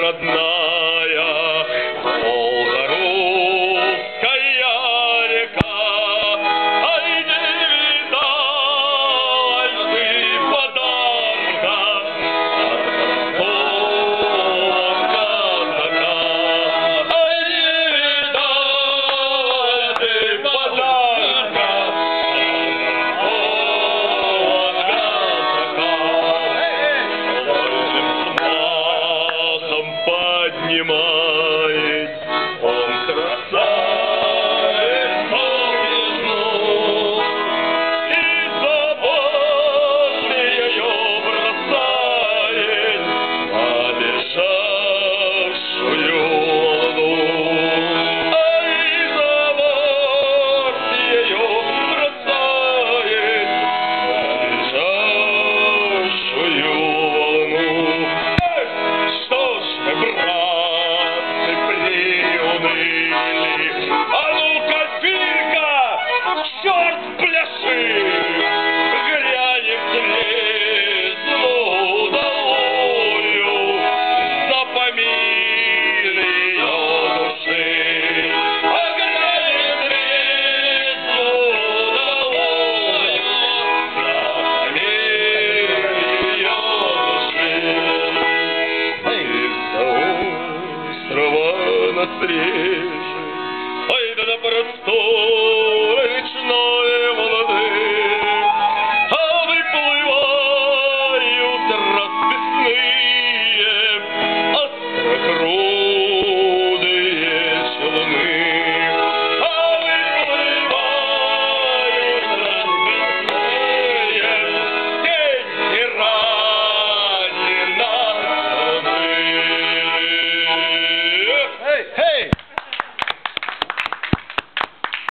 родная, Волго-Русская река. Ай, не видалась ты подарка от казака. Ай, не видалась ты подарка от казака. Поднимает он красавец молодежну, и забор ее бросает побежавшую луну. Ай, забор ее бросает побежавшую луну. Что ж мы, братцы, приуныли? А ну-ка, Филька, черт пляши! Грянем трезвую долою за фамилию души. А грянем трезвую долою за фамилию души. Острова на стреле